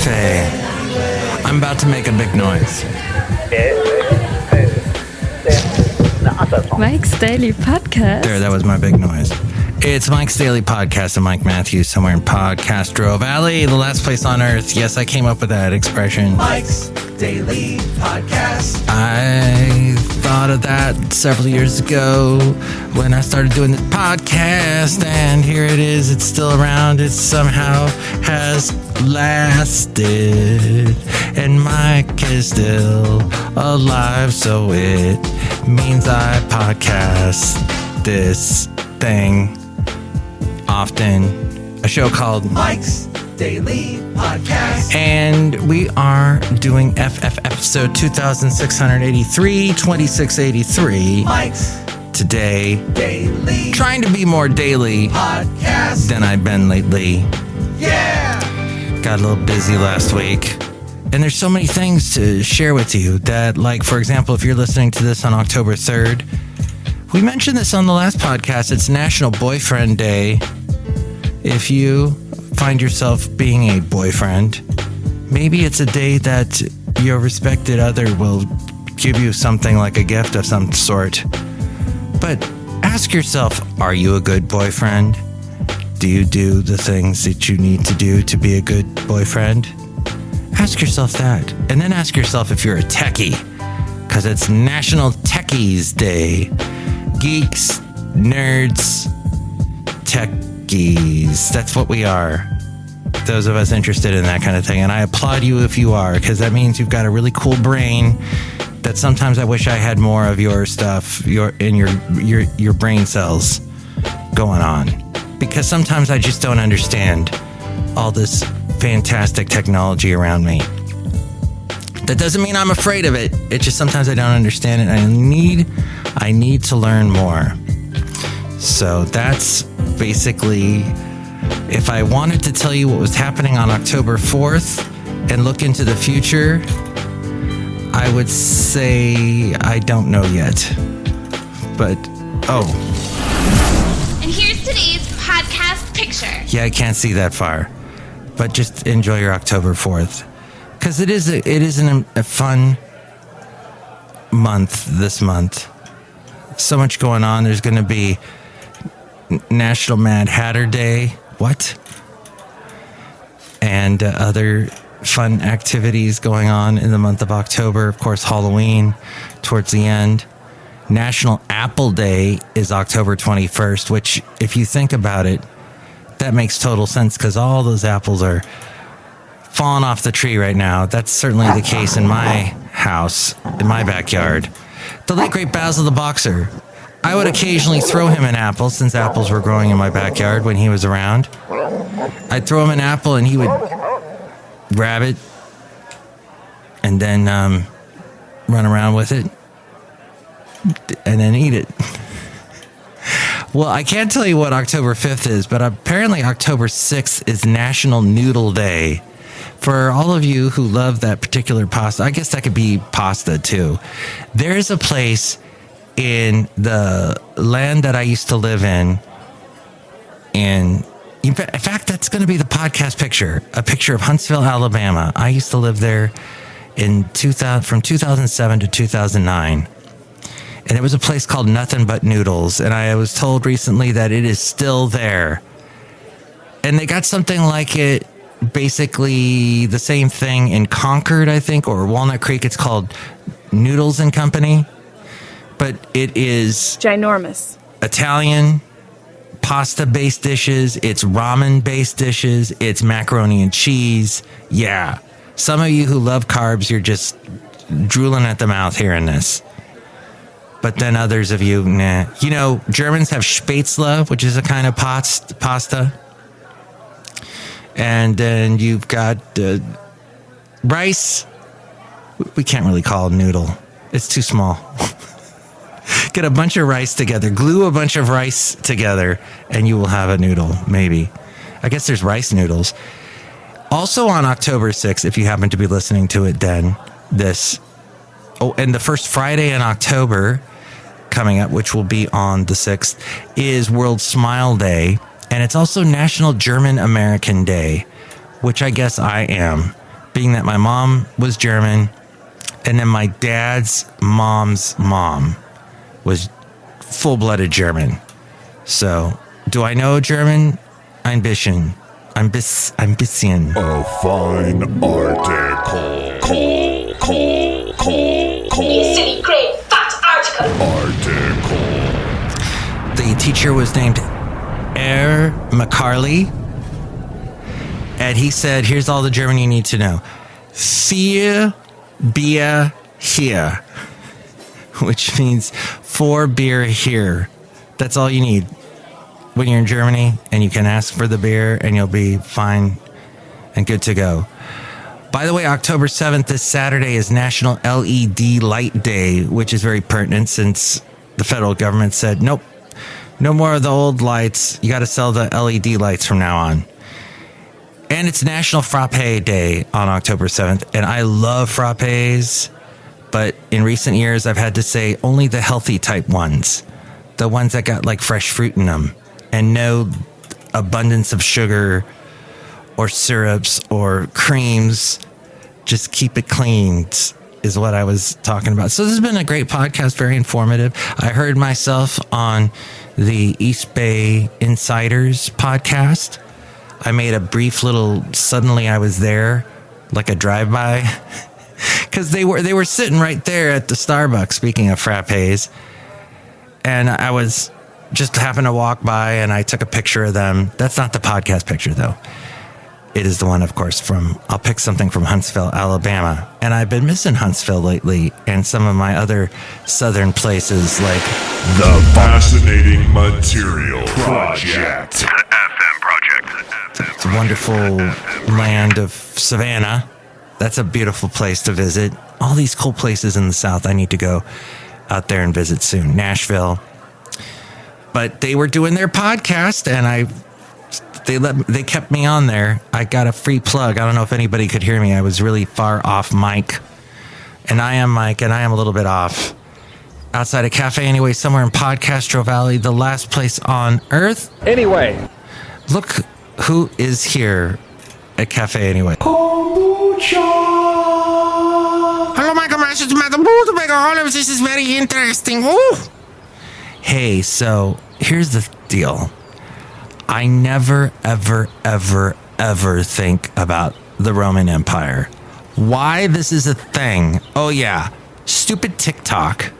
Cafe. I'm about to make a big noise. Mike's Daily Podcast. There, that was my big noise. It's Mike's Daily Podcast and Mike Matthews somewhere in Podcastro Valley, the last place on earth. Yes, I came up with that expression. Mike's Daily Podcast. I thought of that several years ago when I started doing this podcast, and here it is. It's still around. It somehow has lasted, and Mike is still alive, so it means I podcast this thing often. A show called Mike's Daily Podcast. And we are doing episode 2683, 2683. Mike's today. Daily. Trying to be more daily Podcast. than I've been lately. Yeah. Got a little busy last week. And there's so many things to share with you that, like, for example, if you're listening to this on October 3rd, we mentioned this on the last podcast. It's National Boyfriend Day. If you find yourself being a boyfriend, maybe it's a day that your respected other will give you something like a gift of some sort. But ask yourself, are you a good boyfriend? Do you do the things that you need to do to be a good boyfriend? Ask yourself that. And then ask yourself if you're a techie, because it's National Techies Day. Geeks, nerds, techies. That's what we are. Those of us interested in that kind of thing. And I applaud you if you are, because that means you've got a really cool brain that sometimes I wish I had more of your stuff, your brain cells going on. Because sometimes I just don't understand all this fantastic technology around me. That doesn't mean I'm afraid of it. It's just sometimes I don't understand it. I need to learn more. So that's basically, if I wanted to tell you what was happening on October 4th and look into the future, I would say I don't know yet. But, And here's today's podcast picture. yeah, I can't see that far. But just enjoy your October 4th. Because it is a fun month this month. So much going on. There's going to be National Mad Hatter Day. What? And other fun activities going on in the month of October. Of course, Halloween towards the end. National Apple Day is October 21st, which, if you think about it, that makes total sense because all those apples are falling off the tree right now. That's certainly the case in my house, in my backyard. The late great Basil the Boxer. I would occasionally throw him an apple since apples were growing in my backyard when he was around. I'd throw him an apple and he would grab it and then run around with it and then eat it. Well, I can't tell you what October 5th is, but apparently October 6th is National Noodle Day. For all of you who love that particular pasta, I guess that could be pasta too. There's a place in the land that I used to live in fact, that's going to be the podcast picture, a picture of Huntsville, Alabama. I used to live there from 2007 to 2009. And it was a place called Nothing But Noodles. And I was told recently that it is still there. And they got something like it, basically the same thing in Concord, I think, or Walnut Creek. It's called Noodles and Company. But it is Ginormous. Italian, pasta-based dishes. It's ramen-based dishes. It's macaroni and cheese. Yeah. Some of you who love carbs, you're just drooling at the mouth hearing this. But then others of you, nah. You know, Germans have Spätzle, which is a kind of pasta. And then you've got rice. We can't really call it noodle. It's too small. Get a bunch of rice together. Glue a bunch of rice together, and you will have a noodle, maybe. I guess there's rice noodles. Also on October 6th, if you happen to be listening to it then, and the first Friday in October coming up, which will be on the 6th, is World Smile Day. And it's also National German American Day, which I guess I am. being that my mom was German, and then my dad's mom's mom was full-blooded German. So, do I know German? Ein bisschen. Ein bisschen. A fine article. You silly great fat article. The teacher was named McCarley, and he said, here's all the German you need to know. Vier Bier hier, which means 4 beer here. That's all you need when you're in Germany, and you can ask for the beer and you'll be fine and good to go. By the way, October 7th, this Saturday, is National LED Light Day, which is very pertinent since the federal government said, nope, no more of the old lights. You got to sell the LED lights from now on. And it's National Frappe Day on October 7th. And I love frappes, but in recent years, I've had to say only the healthy type ones. The ones that got like fresh fruit in them and no abundance of sugar or syrups or creams. Just keep it clean is what I was talking about. So this has been a great podcast, very informative. I heard myself on the East Bay Insiders podcast. I made a brief little, suddenly I was there, like a drive-by, because they were sitting right there at the Starbucks, speaking of frappes, and I was just happened to walk by and I took a picture of them. That's not the podcast picture, though. It is the one, of course, I'll pick something from Huntsville, Alabama. And I've been missing Huntsville lately and some of my other southern places like The Fascinating Material Project. FM Project. the wonderful land of Savannah. That's a beautiful place to visit. All these cool places in the South I need to go out there and visit soon. Nashville. But they were doing their podcast and they kept me on there. I got a free plug. I don't know if anybody could hear me. I was really far off mic. And I am Mike, and I am a little bit off. Outside of Café Anyway, somewhere in Podcastro Valley, the last place on earth. Anyway. Look who is here at Café Anyway. Hello, Michael Masters, Madame Rootabega. All of this is very interesting. Ooh. Hey, so here's the deal. I never, ever, ever, ever think about the Roman Empire. Why this is a thing? Oh, yeah. Stupid TikTok.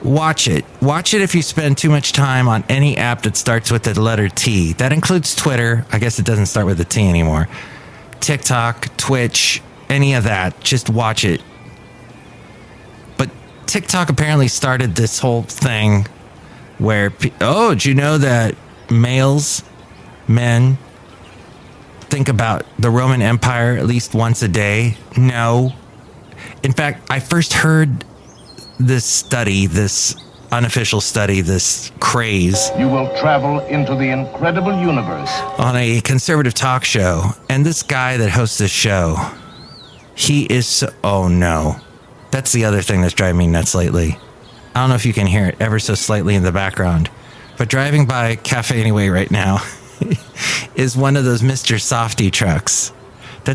Watch it. Watch it if you spend too much time on any app that starts with the letter T. That includes Twitter. I guess it doesn't start with a T anymore. TikTok, Twitch, any of that. Just watch it. But TikTok apparently started this whole thing where, did you know that men think about the Roman Empire at least once a day? No. In fact, I first heard this study, this unofficial study, this craze. You will travel into the incredible universe. On a conservative talk show. And this guy that hosts this show, he is so, oh no. That's the other thing that's driving me nuts lately. I don't know if you can hear it ever so slightly in the background. But driving by Café Anyway right now is one of those Mr. Softy trucks. So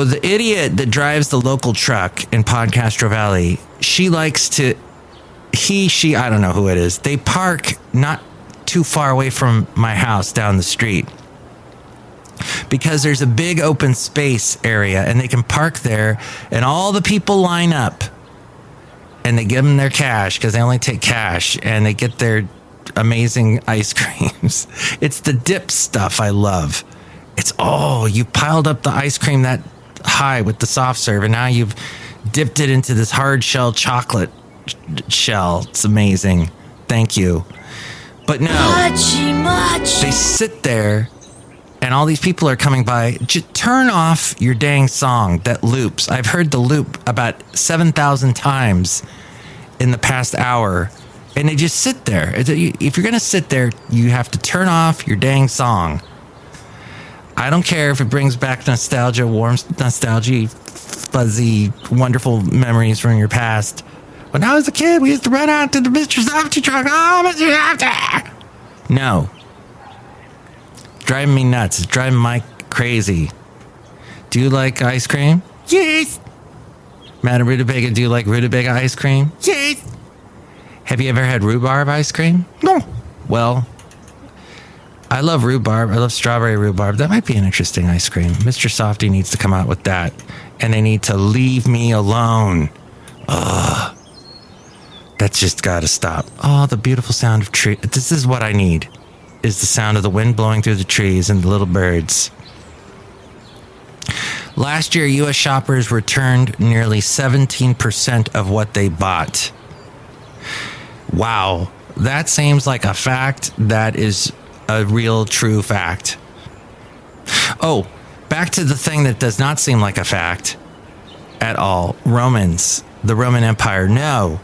the idiot that drives the local truck in Podcastro Valley, she, I don't know who it is. They park not too far away from my house down the street because there's a big open space area and they can park there and all the people line up. And they give them their cash because they only take cash, and they get their amazing ice creams. It's the dip stuff I love. It's, you piled up the ice cream that high with the soft serve, and now you've dipped it into this hard shell chocolate shell. It's amazing. Thank you. But no, they sit there, and all these people are coming by. Just turn off your dang song that loops. I've heard the loop about 7,000 times in the past hour, and they just sit there. If you're going to sit there, you have to turn off your dang song. I don't care if it brings back nostalgia, warm nostalgia, fuzzy, wonderful memories from your past. When I was a kid, we used to run out to the Mr. Softy truck. Oh, Mr. Softy! No. driving me nuts. It's driving Mike crazy. Do you like ice cream? Yes. Madame Rootabega, do you like Rootabega ice cream? Yes. Have you ever had rhubarb ice cream? No. Well, I love rhubarb. I love strawberry rhubarb. That might be an interesting ice cream. Mr. Softy needs to come out with that. And they need to leave me alone. Ugh. That's just got to stop. Oh, the beautiful sound of trees. This is what I need, is the sound of the wind blowing through the trees and the little birds. Last year, U.S. shoppers returned nearly 17% of what they bought. Wow. That seems like a fact that is a real, true fact. Oh, back to the thing that does not seem like a fact at all. Romans, the Roman Empire. No.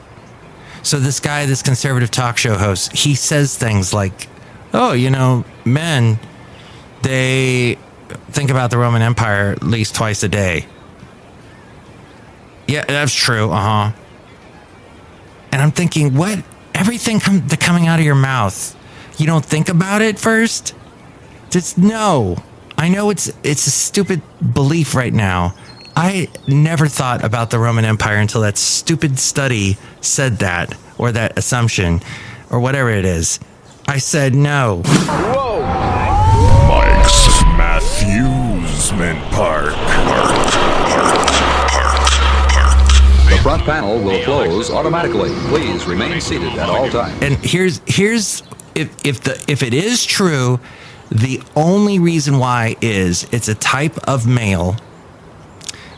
So this guy, this conservative talk show host, he says things like, oh, you know, men, they think about the Roman Empire at least twice a day. Yeah, that's true. And I'm thinking, what? Everything coming out of your mouth, you don't think about it first? Just no. I know it's a stupid belief right now. I never thought about the Roman Empire until that stupid study said that, or that assumption, or whatever it is. I said no. Whoa! Mike's Matthewsman Park. The front panel will close automatically. Please remain seated at all times. And here's if it is true, the only reason why is it's a type of male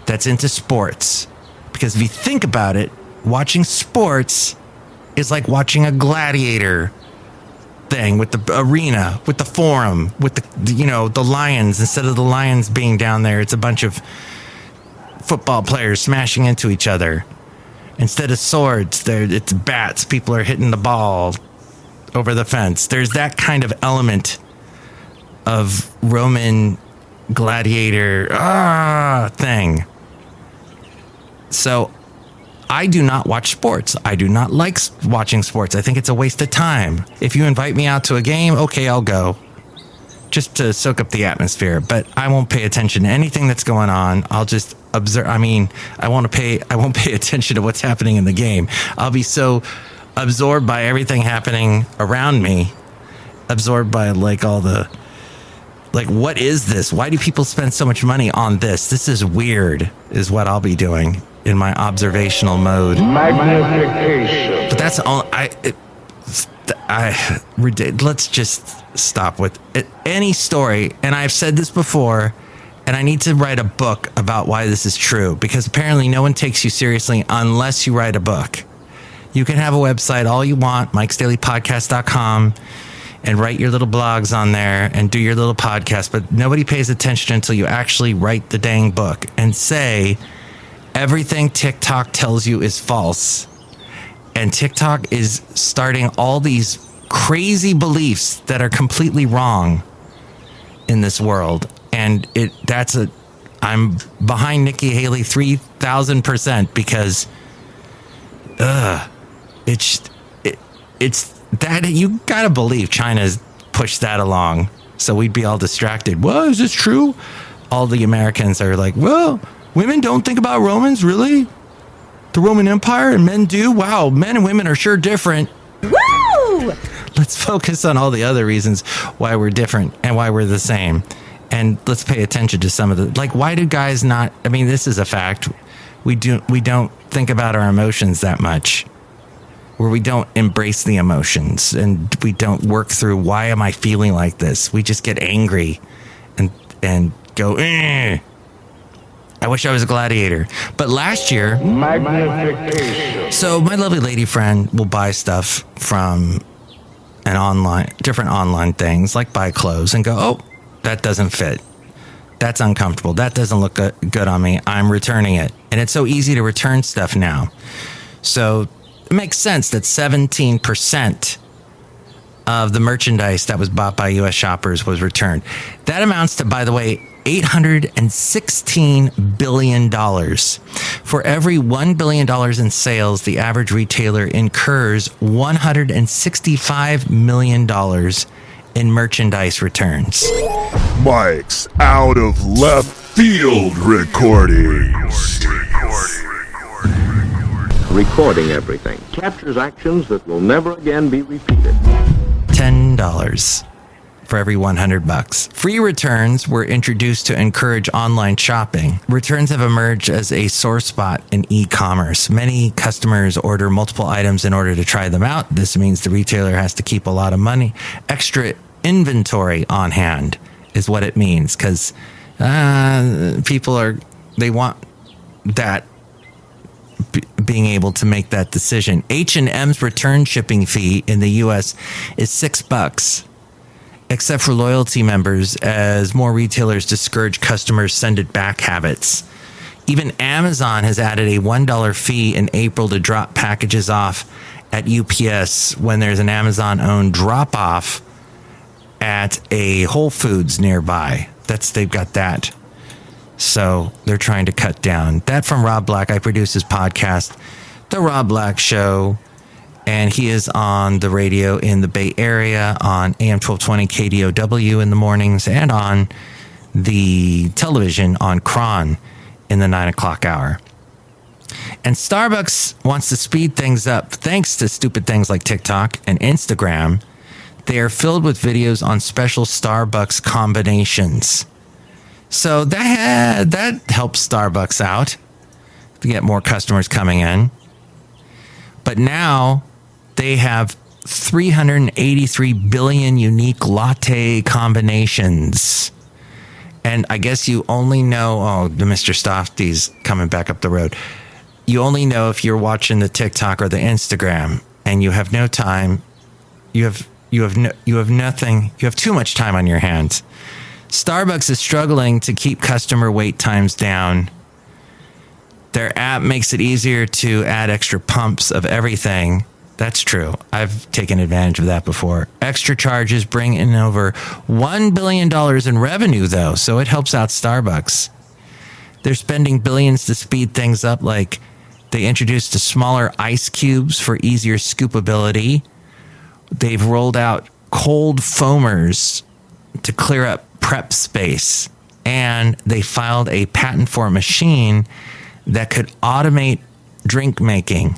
that's into sports. Because if you think about it, watching sports is like watching a gladiator thing with the arena, with the forum, with the lions. Instead of the lions being down there, it's a bunch of football players smashing into each other. Instead of swords, it's bats. People are hitting the ball over the fence. There's that kind of element of Roman gladiator thing. So I do not watch sports. I do not like watching sports. I think it's a waste of time. If you invite me out to a game, okay, I'll go, just to soak up the atmosphere. But I won't pay attention to anything that's going on. I'll just observe. I mean, I won't pay attention to what's happening in the game. I'll be so absorbed by everything happening around me, absorbed by what is this? Why do people spend so much money on this? This is weird, is what I'll be doing in my observational mode. Magnification. But that's all. Let's just stop with it. Any story, and I've said this before, and I need to write a book about why this is true, because apparently no one takes you seriously unless you write a book. You can have a website all you want, MikesDailyPodcast.com, and write your little blogs on there and do your little podcast, but nobody pays attention until you actually write the dang book and say everything TikTok tells you is false. And TikTok is starting all these crazy beliefs that are completely wrong in this world. And I'm behind Nikki Haley 3,000% because it's that you gotta believe China's pushed that along, so we'd be all distracted. Well, is this true? All the Americans are like, well, women don't think about Romans, really? The Roman Empire, and men do? Wow, men and women are sure different. Woo! Let's focus on all the other reasons why we're different and why we're the same. And let's pay attention to some of the, why do guys not, I mean, this is a fact. We don't think about our emotions that much, where we don't embrace the emotions and we don't work through, why am I feeling like this? We just get angry and go, I wish I was a gladiator. But last year, so my lovely lady friend will buy stuff from different online things, like buy clothes and go, oh, that doesn't fit. That's uncomfortable. That doesn't look good on me. I'm returning it. And it's so easy to return stuff now. So it makes sense that 17% of the merchandise that was bought by U.S. shoppers was returned. That amounts to, by the way, $816 billion. For every $1 billion in sales, the average retailer incurs $165 million in merchandise returns. Mike's out of left field recordings. Recording everything captures actions that will never again be repeated. $10 for every $100. Free returns were introduced to encourage online shopping. Returns have emerged as a sore spot in e-commerce. Many customers order multiple items in order to try them out. This means the retailer has to keep a lot of money. Extra inventory on hand is what it means, because they want that, being able to make that decision. H&M's return shipping fee in the U.S. is $6, except for loyalty members, as more retailers discourage customers' send-it-back habits. Even Amazon has added a $1 fee in April to drop packages off at UPS when there's an Amazon-owned drop-off at a Whole Foods nearby. They've got that. So they're trying to cut down. That from Rob Black. I produce his podcast, The Rob Black Show, and he is on the radio in the Bay Area on AM 1220 KDOW in the mornings, and on the television on Kron in the 9 o'clock hour. And Starbucks wants to speed things up thanks to stupid things like TikTok and Instagram. They are filled with videos on special Starbucks combinations. So that helps Starbucks out to get more customers coming in. But now they have 383 billion unique latte combinations. And I guess you only know, the Mr. Stofty's coming back up the road. You only know if you're watching the TikTok or the Instagram, and you have no time. You have nothing. You have too much time on your hands. Starbucks is struggling to keep customer wait times down. Their app makes it easier to add extra pumps of everything. That's true. I've taken advantage of that before. Extra charges bring in over $1 billion in revenue, though, so it helps out Starbucks. They're spending billions to speed things up, like they introduced smaller ice cubes for easier scoopability. They've rolled out cold foamers to clear up prep space, and they filed a patent for a machine that could automate drink making.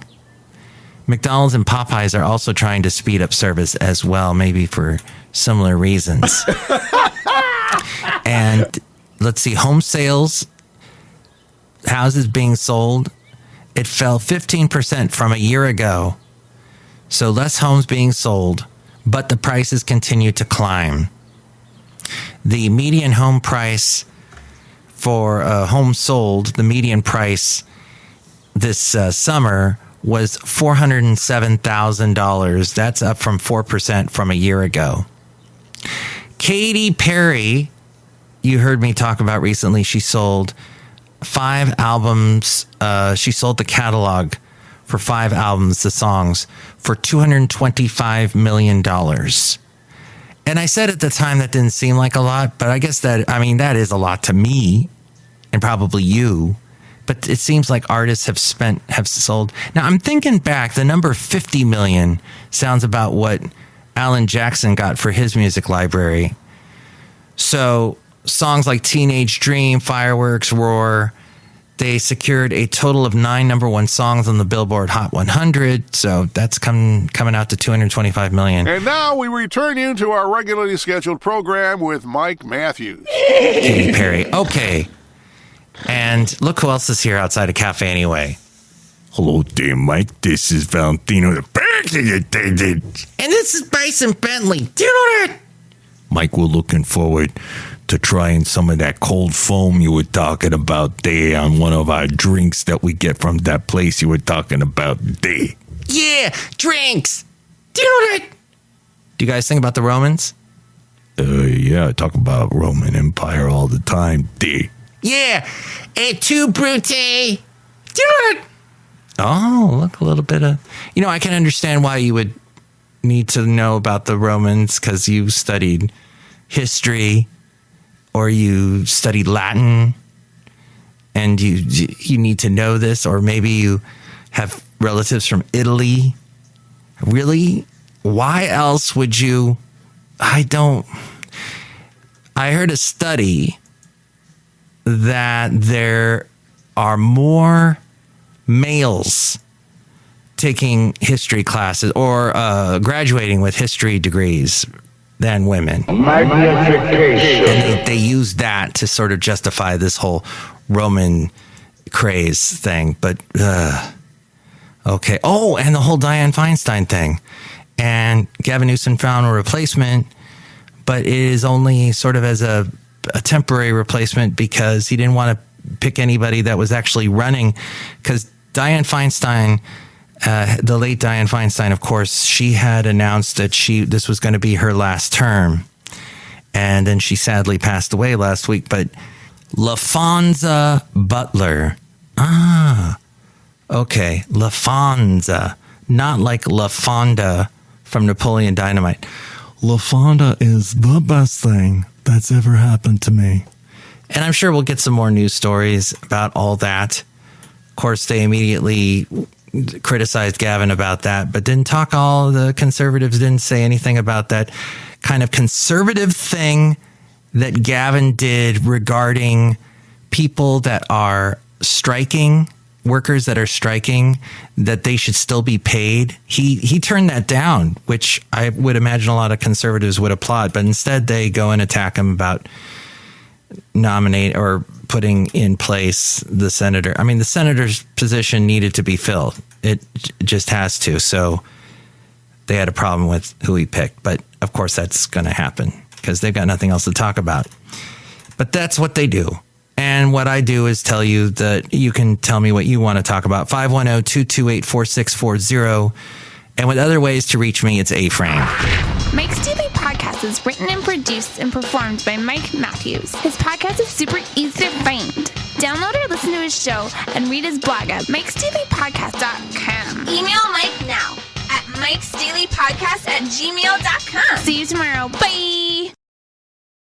McDonald's and Popeyes are also trying to speed up service as well, maybe for similar reasons. And let's see, home sales, houses being sold, it fell 15% from a year ago. So less homes being sold, but the prices continue to climb. The median home price for a home sold, the median price this summer was $407,000. That's up from 4% from a year ago. Katy Perry, you heard me talk about recently, she sold 5 albums. She sold the catalog for 5 albums, the songs, for $225 million. And I said at the time that didn't seem like a lot, but I guess that is a lot to me and probably you. But it seems like artists have sold. Now I'm thinking back, the number 50 million sounds about what Alan Jackson got for his music library. So songs like Teenage Dream, Fireworks, Roar, they secured a total of 9 number 1 songs on the Billboard Hot 100. So that's coming out to $225 million. And now we return you to our regularly scheduled program with Mike Matthews. Katy Perry. Okay. And look who else is here outside of Café Anyway. Hello there, Mike. This is Valentino. And this is Bison Bentley. Do you know that? Mike, we're looking forward to trying some of that cold foam you were talking about there on one of our drinks that we get from that place you were talking about there. Yeah, drinks. Do you know that? Do you guys think about the Romans? Yeah, I talk about Roman Empire all the time there. Yeah, et tu, Brute? Do you know that? Oh, look, a little bit of... I can understand why you would need to know about the Romans, because you studied history or you studied Latin and you need to know this, or maybe you have relatives from Italy. Really? Why else would you I heard a study that there are more males taking history classes or graduating with history degrees than women. Magnification. And they use that to sort of justify this whole Roman craze thing. But, okay. Oh, and the whole Dianne Feinstein thing. And Gavin Newsom found a replacement, but it is only sort of as a temporary replacement because he didn't want to pick anybody that was actually running. Because Dianne Feinstein, the late Dianne Feinstein, of course, she had announced that this was going to be her last term. And then she sadly passed away last week. But LaFonza Butler. Okay. LaFonza. Not like LaFonda from Napoleon Dynamite. LaFonda is the best thing that's ever happened to me. And I'm sure we'll get some more news stories about all that. Of course, they immediately criticized Gavin about that, but the conservatives didn't say anything about that kind of conservative thing that Gavin did regarding people that are striking, workers that are striking, that they should still be paid. He turned that down, which I would imagine a lot of conservatives would applaud, but instead they go and attack him about nominate or putting in place the senator. I mean, the senator's position needed to be filled. It just has to. So they had a problem with who he picked. But of course, that's going to happen because they've got nothing else to talk about. But that's what they do. And what I do is tell you that you can tell me what you want to talk about. 510-228-4640. And with other ways to reach me, it's A-Frame. Mike's Daily Podcast is written and produced and performed by Mike Matthews. His podcast is super easy to find. Download or listen to his show and read his blog at MikesDailyPodcast.com. Email Mike now at MikesDailyPodcast@gmail.com. See you tomorrow. Bye.